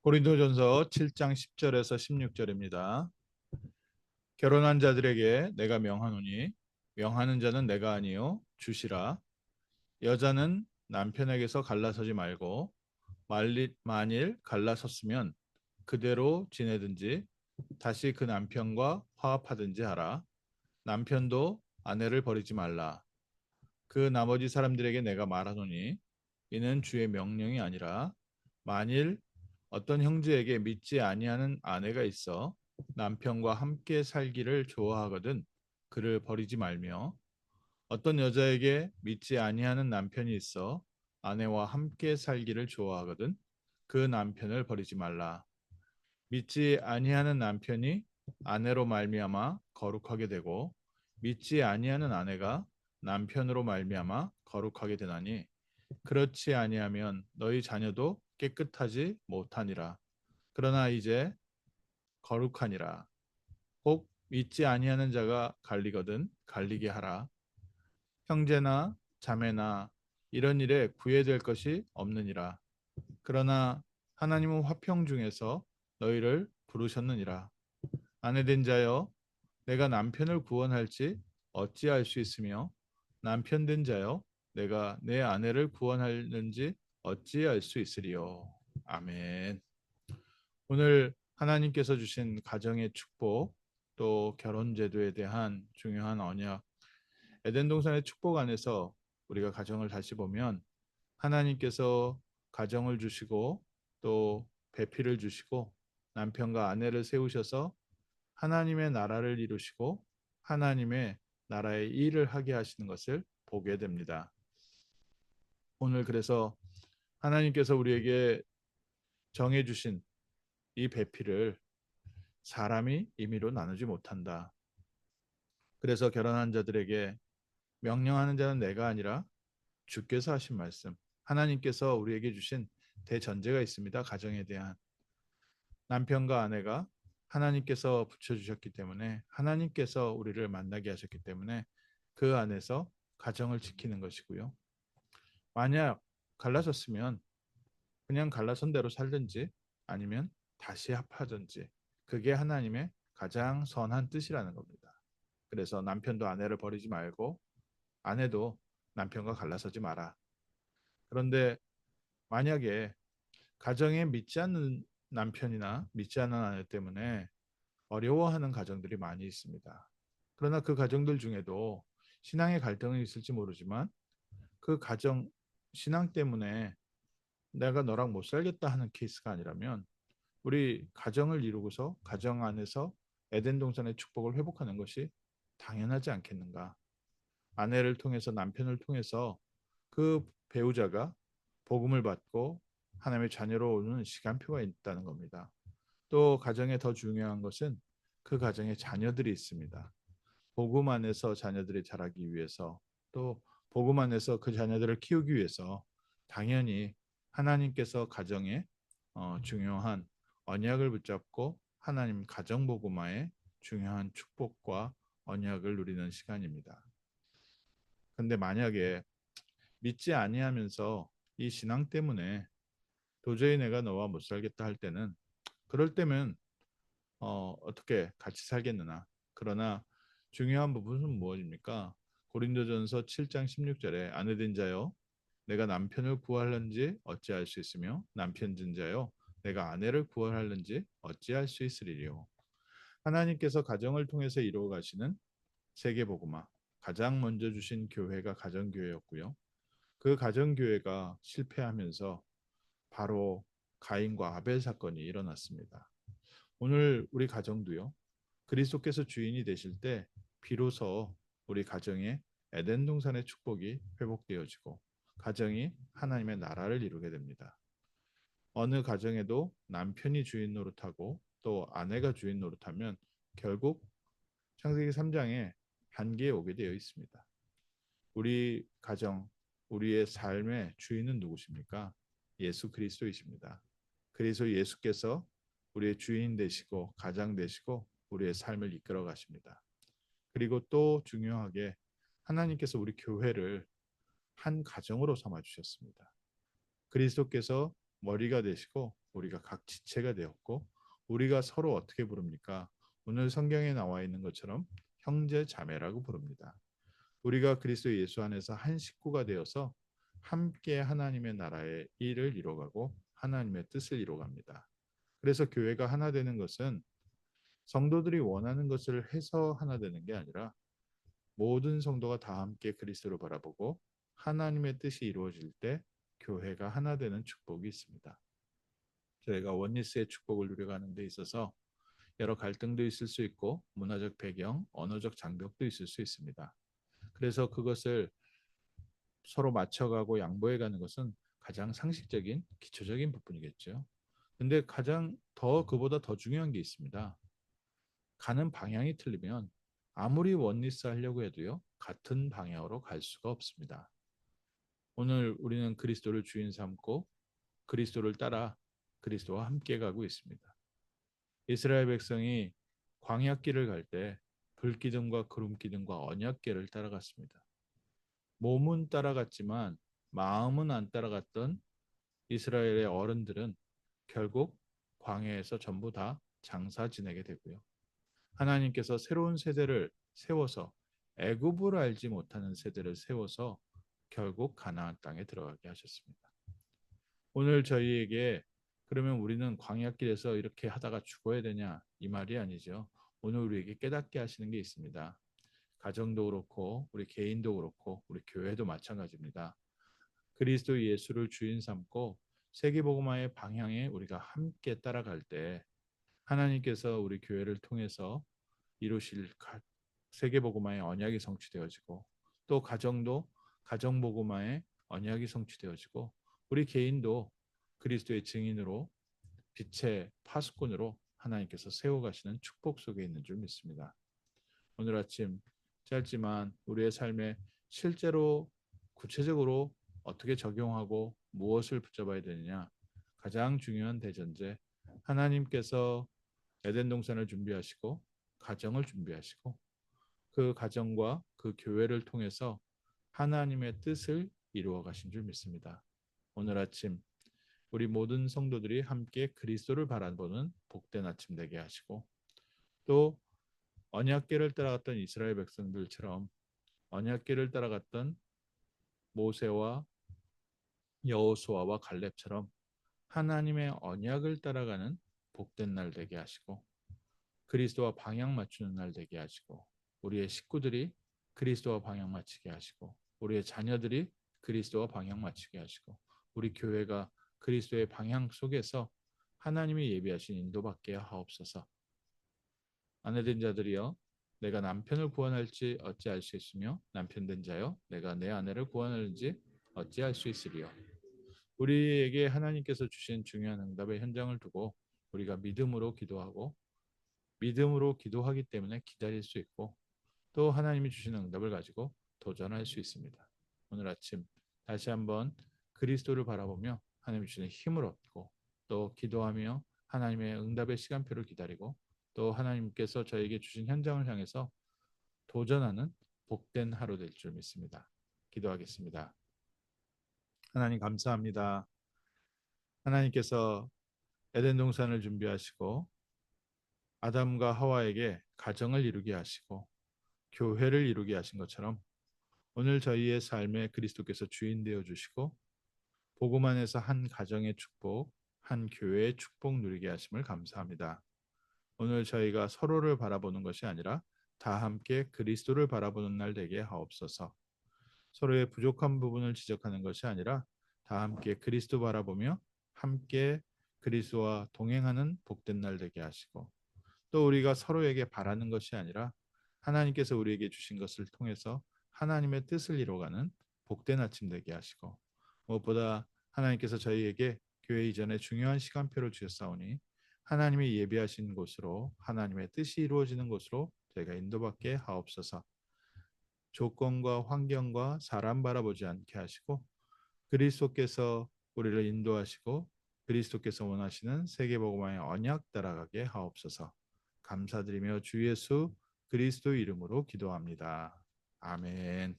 고린도전서 7장 10절에서 16절입니다. 결혼한 자들에게 내가 명하노니 명하는 자는 내가 아니요 주시라. 여자는 남편에게서 갈라서지 말고 만일 갈라섰으면 그대로 지내든지 다시 그 남편과 화합하든지 하라. 남편도 아내를 버리지 말라. 그 나머지 사람들에게 내가 말하노니 이는 주의 명령이 아니라 만일 어떤 형제에게 믿지 아니하는 아내가 있어 남편과 함께 살기를 좋아하거든 그를 버리지 말며 어떤 여자에게 믿지 아니하는 남편이 있어 아내와 함께 살기를 좋아하거든 그 남편을 버리지 말라. 믿지 아니하는 남편이 아내로 말미암아 거룩하게 되고 믿지 아니하는 아내가 남편으로 말미암아 거룩하게 되나니 그렇지 아니하면 너희 자녀도 깨끗하지 못하니라. 그러나 이제 거룩하니라. 혹 믿지 아니하는 자가 갈리거든 갈리게 하라. 형제나 자매나 이런 일에 구애될 것이 없느니라. 그러나 하나님은 화평 중에서 너희를 부르셨느니라. 아내된 자여 내가 남편을 구원할지 어찌할 수 있으며 남편 된 자여 내가 내 아내를 구원하는지 어찌할 수 있으리요. 아멘. 오늘 하나님께서 주신 가정의 축복 또 결혼 제도에 대한 중요한 언약 에덴 동산의 축복 안에서 우리가 가정을 다시 보면 하나님께서 가정을 주시고 또 배필을 주시고 남편과 아내를 세우셔서 하나님의 나라를 이루시고 하나님의 나라의 일을 하게 하시는 것을 보게 됩니다. 오늘 그래서 하나님께서 우리에게 정해주신 이 배필을 사람이 임의로 나누지 못한다. 그래서 결혼한 자들에게 명령하는 자는 내가 아니라 주께서 하신 말씀, 하나님께서 우리에게 주신 대전제가 있습니다. 가정에 대한 남편과 아내가 하나님께서 붙여주셨기 때문에 하나님께서 우리를 만나게 하셨기 때문에 그 안에서 가정을 지키는 것이고요. 만약 갈라졌으면 그냥 갈라선 대로 살든지 아니면 다시 합하든지 그게 하나님의 가장 선한 뜻이라는 겁니다. 그래서 남편도 아내를 버리지 말고 아내도 남편과 갈라서지 마라. 그런데 만약에 가정에 믿지 않는 남편이나 믿지 않는 아내 때문에 어려워하는 가정들이 많이 있습니다. 그러나 그 가정들 중에도 신앙의 갈등은 있을지 모르지만 그 가정 신앙 때문에 내가 너랑 못 살겠다 하는 케이스가 아니라면 우리 가정을 이루고서 가정 안에서 에덴 동산의 축복을 회복하는 것이 당연하지 않겠는가? 아내를 통해서 남편을 통해서 그 배우자가 복음을 받고 하나님의 자녀로 오는 시간표가 있다는 겁니다. 또 가정에 더 중요한 것은 그 가정에 자녀들이 있습니다. 복음 안에서 자녀들이 자라기 위해서 또 복음 안에서 그 자녀들을 키우기 위해서 당연히 하나님께서 가정에 중요한 언약을 붙잡고 하나님 가정 복음화에 중요한 축복과 언약을 누리는 시간입니다. 근데 만약에 믿지 아니하면서 이 신앙 때문에 도저히 내가 너와 못 살겠다 할 때는 그럴 때면 어떻게 같이 살겠느냐. 그러나 중요한 부분은 무엇입니까? 고린도전서 7장 16절에 아내된 자여 내가 남편을 구할는지 어찌할 수 있으며 남편 된 자여 내가 아내를 구할는지 어찌할 수 있으리요. 하나님께서 가정을 통해서 이루어 가시는 세계복음화 가장 먼저 주신 교회가 가정교회였고요. 그 가정교회가 실패하면서 바로 가인과 아벨 사건이 일어났습니다. 오늘 우리 가정도요. 그리스도께서 주인이 되실 때 비로소 우리 가정에 에덴 동산의 축복이 회복되어지고 가정이 하나님의 나라를 이루게 됩니다. 어느 가정에도 남편이 주인 노릇하고 또 아내가 주인 노릇하면 결국 창세기 3장에 한계에 오게 되어 있습니다. 우리 가정, 우리의 삶의 주인은 누구십니까? 예수 그리스도이십니다. 그래서 예수께서 우리의 주인 되시고 가장 되시고 우리의 삶을 이끌어 가십니다. 그리고 또 중요하게 하나님께서 우리 교회를 한 가정으로 삼아 주셨습니다. 그리스도께서 머리가 되시고 우리가 각 지체가 되었고 우리가 서로 어떻게 부릅니까? 오늘 성경에 나와 있는 것처럼 형제 자매라고 부릅니다. 우리가 그리스도 예수 안에서 한 식구가 되어서 함께 하나님의 나라의 일을 이뤄가고 하나님의 뜻을 이뤄갑니다. 그래서 교회가 하나 되는 것은 성도들이 원하는 것을 해서 하나 되는 게 아니라 모든 성도가 다 함께 그리스도를 바라보고 하나님의 뜻이 이루어질 때 교회가 하나 되는 축복이 있습니다. 저희가 원리스의 축복을 누려가는 데 있어서 여러 갈등도 있을 수 있고 문화적 배경, 언어적 장벽도 있을 수 있습니다. 그래서 그것을 서로 맞춰가고 양보해가는 것은 가장 상식적인 기초적인 부분이겠죠. 근데 가장 그보다 더 중요한 게 있습니다. 가는 방향이 틀리면 아무리 원리스 하려고 해도요, 같은 방향으로 갈 수가 없습니다. 오늘 우리는 그리스도를 주인 삼고 그리스도를 따라 그리스도와 함께 가고 있습니다. 이스라엘 백성이 광야길을 갈 때 불기둥과 구름기둥과 언약궤를 따라갔습니다. 몸은 따라갔지만 마음은 안 따라갔던 이스라엘의 어른들은 결국 광야에서 전부 다 장사 지내게 되고요. 하나님께서 새로운 세대를 세워서 애굽을 알지 못하는 세대를 세워서 결국 가나안 땅에 들어가게 하셨습니다. 오늘 저희에게 그러면 우리는 광야길에서 이렇게 하다가 죽어야 되냐 이 말이 아니죠. 오늘 우리에게 깨닫게 하시는 게 있습니다. 가정도 그렇고 우리 개인도 그렇고 우리 교회도 마찬가지입니다. 그리스도 예수를 주인 삼고 세계복음화의 방향에 우리가 함께 따라갈 때 하나님께서 우리 교회를 통해서 이루실 세계복음화의 언약이 성취되어지고 또 가정도 가정복음화의 언약이 성취되어지고 우리 개인도 그리스도의 증인으로 빛의 파수꾼으로 하나님께서 세워가시는 축복 속에 있는 줄 믿습니다. 오늘 아침 짧지만 우리의 삶에 실제로 구체적으로 어떻게 적용하고 무엇을 붙잡아야 되느냐 가장 중요한 대전제 하나님께서 에덴 동산을 준비하시고 가정을 준비하시고 그 가정과 그 교회를 통해서 하나님의 뜻을 이루어 가신 줄 믿습니다. 오늘 아침 우리 모든 성도들이 함께 그리스도를 바라보는 복된 아침 되게 하시고 또 언약궤를 따라갔던 이스라엘 백성들처럼 언약궤를 따라갔던 모세와 여호수아와 갈렙처럼 하나님의 언약을 따라가는 복된 날 되게 하시고 그리스도와 방향 맞추는 날 되게 하시고 우리의 식구들이 그리스도와 방향 맞추게 하시고 우리의 자녀들이 그리스도와 방향 맞추게 하시고 우리 교회가 그리스도의 방향 속에서 하나님이 예비하신 인도받게 하옵소서. 아내된 자들이여 내가 남편을 구원할지 어찌 알 수 있으며 남편 된 자여 내가 내 아내를 구원하는지 어찌 알 수 있으리요. 우리에게 하나님께서 주신 중요한 응답의 현장을 두고 우리가 믿음으로 기도하고 믿음으로 기도하기 때문에 기다릴 수 있고 또 하나님이 주시는 응답을 가지고 도전할 수 있습니다. 오늘 아침 다시 한번 그리스도를 바라보며 하나님이 주시는 힘을 얻고 또 기도하며 하나님의 응답의 시간표를 기다리고 또 하나님께서 저에게 주신 현장을 향해서 도전하는 복된 하루 될 줄 믿습니다. 기도하겠습니다. 하나님 감사합니다. 하나님께서 에덴 동산을 준비하시고 아담과 하와에게 가정을 이루게 하시고 교회를 이루게 하신 것처럼 오늘 저희의 삶에 그리스도께서 주인 되어 주시고 복음 안에서 한 가정의 축복, 한 교회의 축복 누리게 하심을 감사합니다. 오늘 저희가 서로를 바라보는 것이 아니라 다 함께 그리스도를 바라보는 날 되게 하옵소서. 서로의 부족한 부분을 지적하는 것이 아니라 다 함께 그리스도 바라보며 함께 그리스도와 동행하는 복된 날 되게 하시고 또 우리가 서로에게 바라는 것이 아니라 하나님께서 우리에게 주신 것을 통해서 하나님의 뜻을 이뤄가는 복된 아침 되게 하시고 무엇보다 하나님께서 저희에게 교회 이전에 중요한 시간표를 주셨사오니 하나님이 예비하신 곳으로 하나님의 뜻이 이루어지는 곳으로 저희가 인도받게 하옵소서. 조건과 환경과 사람 바라보지 않게 하시고 그리스도께서 우리를 인도하시고 그리스도께서 원하시는 세계복음화의 언약 따라가게 하옵소서. 감사드리며 주 예수 그리스도 이름으로 기도합니다. 아멘.